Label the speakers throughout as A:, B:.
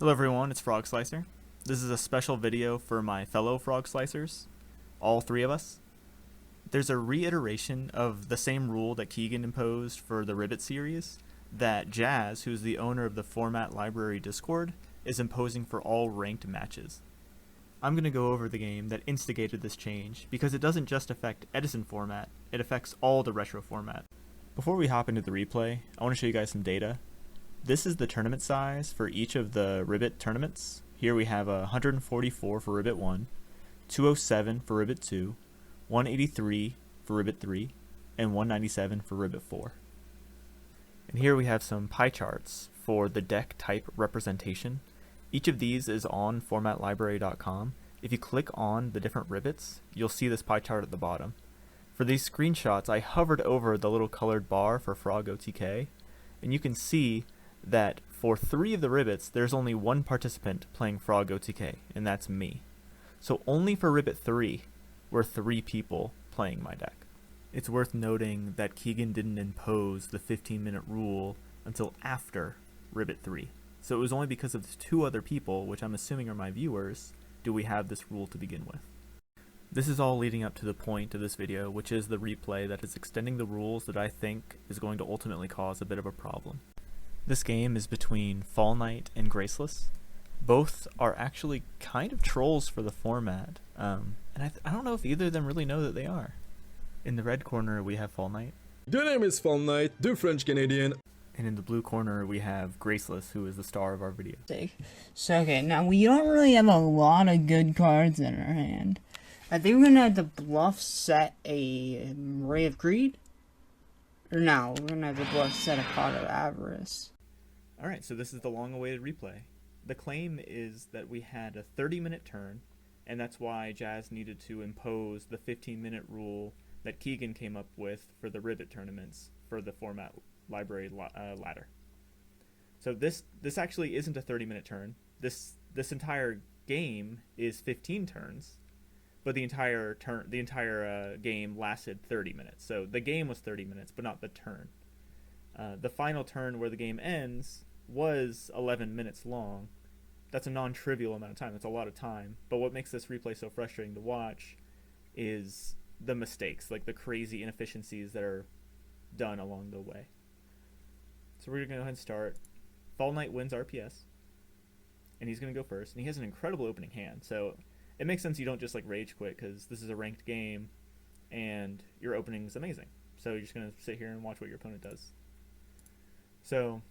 A: Hello everyone, it's Frog Slicer. This is a special video for my fellow Frog Slicers, all three of us. There's a reiteration of the same rule that Keegan imposed for the Ribbit series that Jazz, who's the owner of the Format Library Discord, is imposing for all ranked matches. I'm going to go over the game that instigated this change because it doesn't just affect Edison format, it affects all the retro format. Before we hop into the replay, I want to show you guys some data. This is the tournament size for each of the Ribbit tournaments. Here we have 144 for Ribbit 1, 207 for Ribbit 2, 183 for Ribbit 3, and 197 for Ribbit 4. And here we have some pie charts for the deck type representation. Each of these is on formatlibrary.com. If you click on the different Ribbits, you'll see this pie chart at the bottom. For these screenshots, I hovered over the little colored bar for Frog OTK, and you can see that for 3 of the Ribbits, there's only one participant playing Frog OTK, and that's me. So only for Ribbit 3 were 3 people playing my deck. It's worth noting that Keegan didn't impose the 15-minute rule until after Ribbit 3. So it was only because of the 2 other people, which I'm assuming are my viewers, do we have this rule to begin with. This is all leading up to the point of this video, which is the replay that is extending the rules that I think is going to ultimately cause a bit of a problem. This game is between Fall Knight and Graceless. Both are actually kind of trolls for the format, and I don't know if either of them really know that they are. In the red corner we have Fall Knight.
B: The name is Fall Knight, the French Canadian.
A: And in the blue corner we have Graceless, who is the star of our video.
C: So okay, now we don't really have a lot of good cards in our hand. I think we're gonna have to bluff set a Ray of Greed. Or no, we're gonna have to bluff set a Pot of Avarice.
A: Alright, so this is the long-awaited replay. The claim is that we had a 30-minute turn, and that's why Jazz needed to impose the 15-minute rule that Keegan came up with for the Ribbit tournaments for the Format Library ladder. So this actually isn't a 30-minute turn. This entire game is 15 turns, but the entire game lasted 30 minutes. So the game was 30 minutes, but not the turn. The final turn where the game ends was 11 minutes long. That's a non-trivial amount of time. That's a lot of time. But what makes this replay so frustrating to watch is the mistakes, like the crazy inefficiencies that are done along the way. So we're going to go ahead and start. Fall Knight wins RPS, and he's going to go first. And he has an incredible opening hand, so it makes sense you don't just like rage quit because this is a ranked game, and your opening is amazing. So you're just going to sit here and watch what your opponent does. So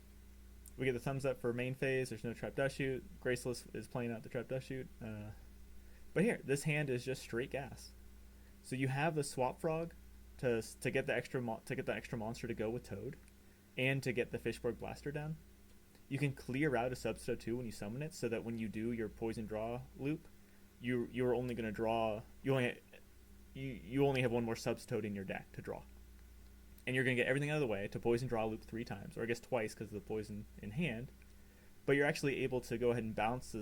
A: we get the thumbs up for main phase. There's no trap dash shoot. Graceless is playing out the trap dash shoot. But here, this hand is just straight gas. So you have the swap frog to get the extra monster to go with Toad, and to get the Fishborg Blaster down. You can clear out a substo too when you summon it, so that when you do your poison draw loop, you're only going to draw. You only have one more substoad in your deck to draw. And you're going to get everything out of the way to poison draw loop 3 times, or I guess twice because of the poison in hand. But you're actually able to go ahead and bounce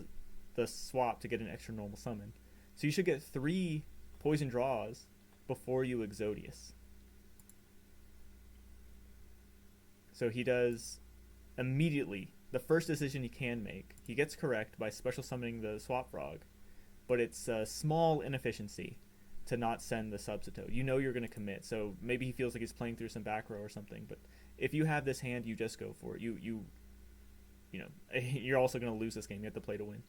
A: the swap to get an extra normal summon. So you should get 3 poison draws before you Exodius. So he does immediately the first decision he can make. He gets correct by special summoning the swap frog, but it's a small inefficiency to not send the substitute. You know you're going to commit, so maybe he feels like he's playing through some back row or something, but if you have this hand, you just go for it. You know, you're also going to lose this game. You have to play to win.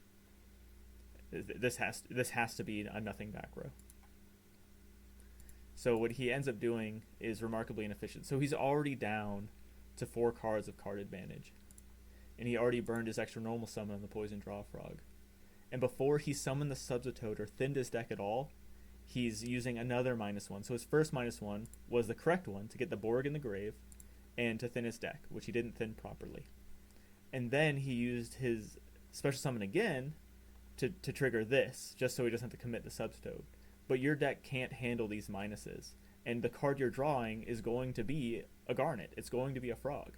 A: This has to be a nothing back row. So what he ends up doing is remarkably inefficient. So he's already down to 4 cards of card advantage, and he already burned his extra normal summon on the poison draw frog. And before he summoned the substitute or thinned his deck at all, he's using another -1. So his first -1 was the correct one to get the Borg in the grave and to thin his deck, which he didn't thin properly. And then he used his special summon again to trigger this, just so he doesn't have to commit the substitute. But your deck can't handle these minuses, and the card you're drawing is going to be a Garnet. It's going to be a frog.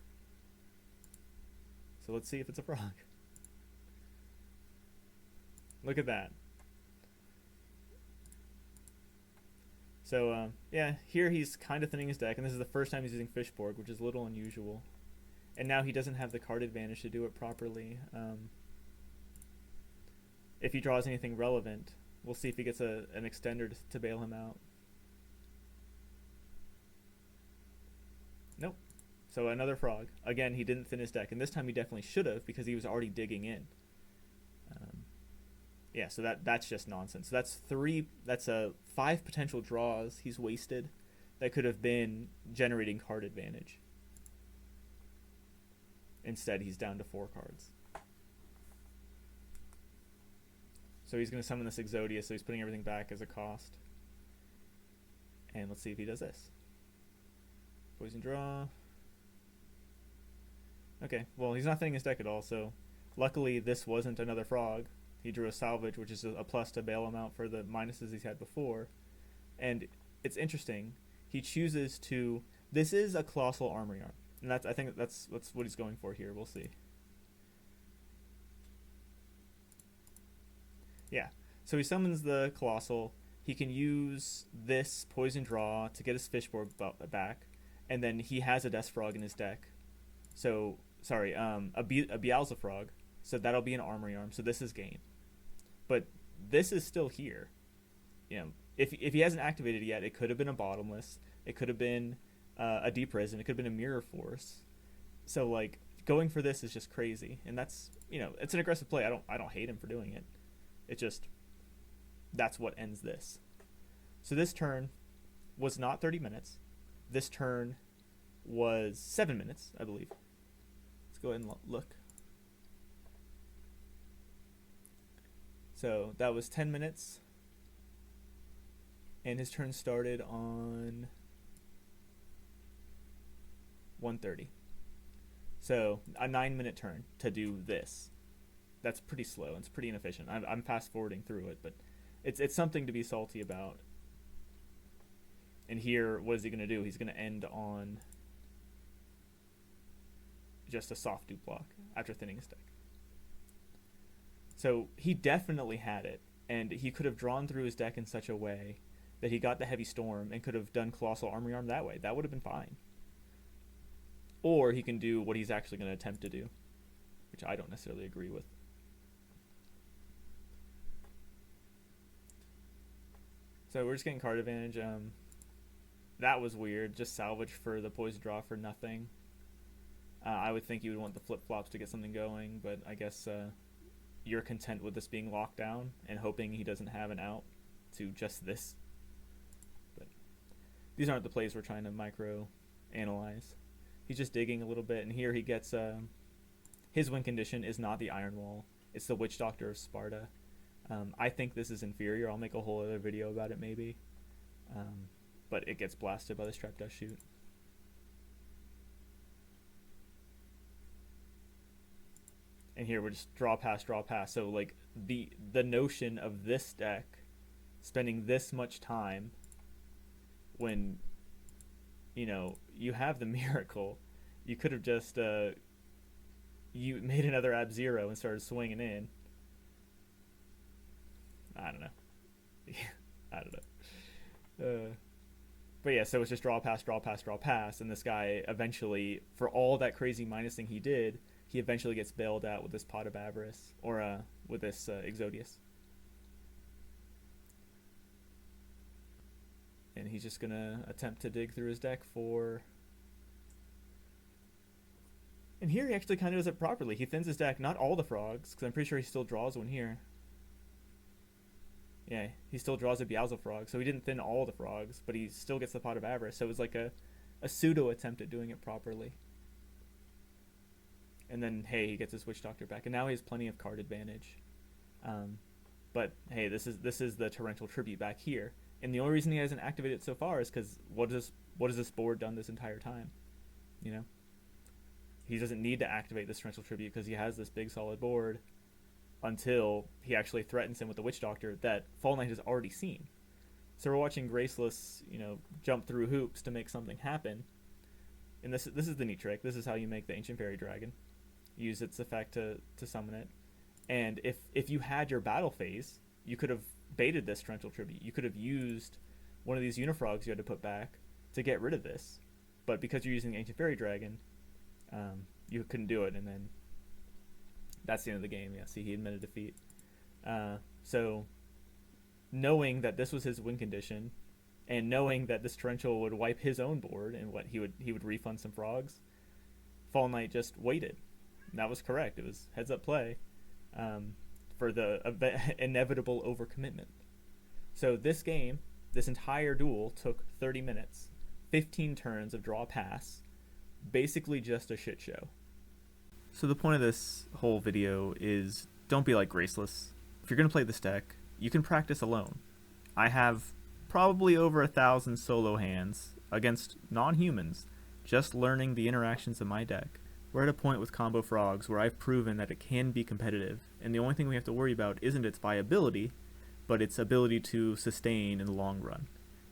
A: So let's see if it's a frog. Look at that. So, yeah, here he's kind of thinning his deck, and this is the first time he's using Fishborg, which is a little unusual. And now he doesn't have the card advantage to do it properly. if he draws anything relevant, we'll see if he gets an extender to bail him out. Nope. So another frog. Again, he didn't thin his deck, and this time he definitely should have because he was already digging in. Yeah, so that's just nonsense. So that's 5 potential draws he's wasted that could have been generating card advantage. Instead, he's down to 4 cards. So he's going to summon this Exodius, so he's putting everything back as a cost. And let's see if he does this. Poison draw. Okay, well, he's not thinning his deck at all, so luckily this wasn't another frog. He drew a salvage, which is a plus to bail him out for the minuses he's had before. And it's interesting. He chooses to... This is a Colossal Armory Arm. And I think that's what he's going for here. We'll see. Yeah. So he summons the Colossal. He can use this Poison Draw to get his Fishboard back. And then he has a Death Frog in his deck. So, sorry, a Beelzefrog Frog. So that'll be an Armory Arm. So this is gain. But this is still here. You know, if he hasn't activated it yet, it could have been a Bottomless. It could have been a Deep Prison. It could have been a Mirror Force. So, like, going for this is just crazy. And that's, you know, it's an aggressive play. I don't hate him for doing it. It just, that's what ends this. So this turn was not 30 minutes. This turn was 7 minutes, I believe. Let's go ahead and look. So that was 10 minutes. And his turn started on 1:30. So a 9-minute turn to do this. That's pretty slow. It's pretty inefficient. I'm fast forwarding through it, but it's something to be salty about. And here, what is he going to do? He's going to end on just a soft dupe block after thinning his deck. So he definitely had it, and he could have drawn through his deck in such a way that he got the Heavy Storm and could have done Colossal Armory Arm that way. That would have been fine. Or he can do what he's actually going to attempt to do, which I don't necessarily agree with. So we're just getting card advantage. That was weird. Just salvage for the poison draw for nothing. I would think you would want the flip-flops to get something going, but I guess you're content with this being locked down and hoping he doesn't have an out to just this. But these aren't the plays we're trying to micro-analyze. He's just digging a little bit, and here he gets... his win condition is not the Iron Wall. It's the Witch Doctor of Sparta. I think this is inferior. I'll make a whole other video about it maybe. But it gets blasted by the Strap Dust Shoot. And here we're just draw pass, draw pass. So like the notion of this deck spending this much time when, you know, you have the Miracle, you could have just you made another Ab-Zero and started swinging in. I don't know. I don't know. But yeah, so it's just draw pass, draw pass, draw pass, and this guy eventually, for all that crazy minusing he did, he eventually gets bailed out with this Pot of Avarice, or with this Exodius. And he's just gonna attempt to dig through his deck for... And here he actually kind of does it properly. He thins his deck, not all the frogs, because I'm pretty sure he still draws one here. Yeah, he still draws a Beelzefrog frog, so he didn't thin all the frogs, but he still gets the Pot of Avarice, so it was like a pseudo attempt at doing it properly. And then, hey, he gets his Witch Doctor back, and now he has plenty of card advantage. But hey, this is the Torrential Tribute back here, and the only reason he hasn't activated it so far is because what has this board done this entire time? You know, he doesn't need to activate this Torrential Tribute because he has this big solid board until he actually threatens him with the Witch Doctor that Fall Knight has already seen. So we're watching Graceless, you know, jump through hoops to make something happen. And this is the neat trick. This is how you make the Ancient Fairy Dragon. Use its effect to summon it. And if you had your battle phase, you could have baited this Torrential Tribute. You could have used one of these Unifrogs you had to put back to get rid of this. But because you're using the Ancient Fairy Dragon, you couldn't do it, and then that's the end of the game. Yeah, see, he admitted defeat. So knowing that this was his win condition, and knowing that this torrential would wipe his own board and what he would refund some frogs, Fall Knight just waited. And that was correct. It was heads up play for the inevitable overcommitment. So this game, this entire duel took 30 minutes, 15 turns of draw pass, basically just a shit show. So the point of this whole video is don't be like Graceless. If you're going to play this deck, you can practice alone. I have probably over 1,000 solo hands against non-humans just learning the interactions of my deck. We're at a point with Combo Frogs where I've proven that it can be competitive, and the only thing we have to worry about isn't its viability, but its ability to sustain in the long run.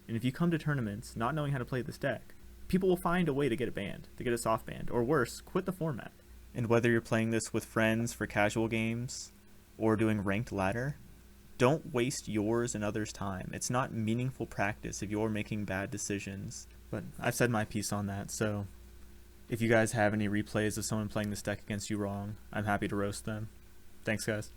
A: And if you come to tournaments not knowing how to play this deck, people will find a way to get it banned, to get it soft banned, or worse, quit the format. And whether you're playing this with friends for casual games, or doing ranked ladder, don't waste yours and others' time. It's not meaningful practice if you're making bad decisions. But I've said my piece on that, so if you guys have any replays of someone playing this deck against you wrong, I'm happy to roast them. Thanks, guys.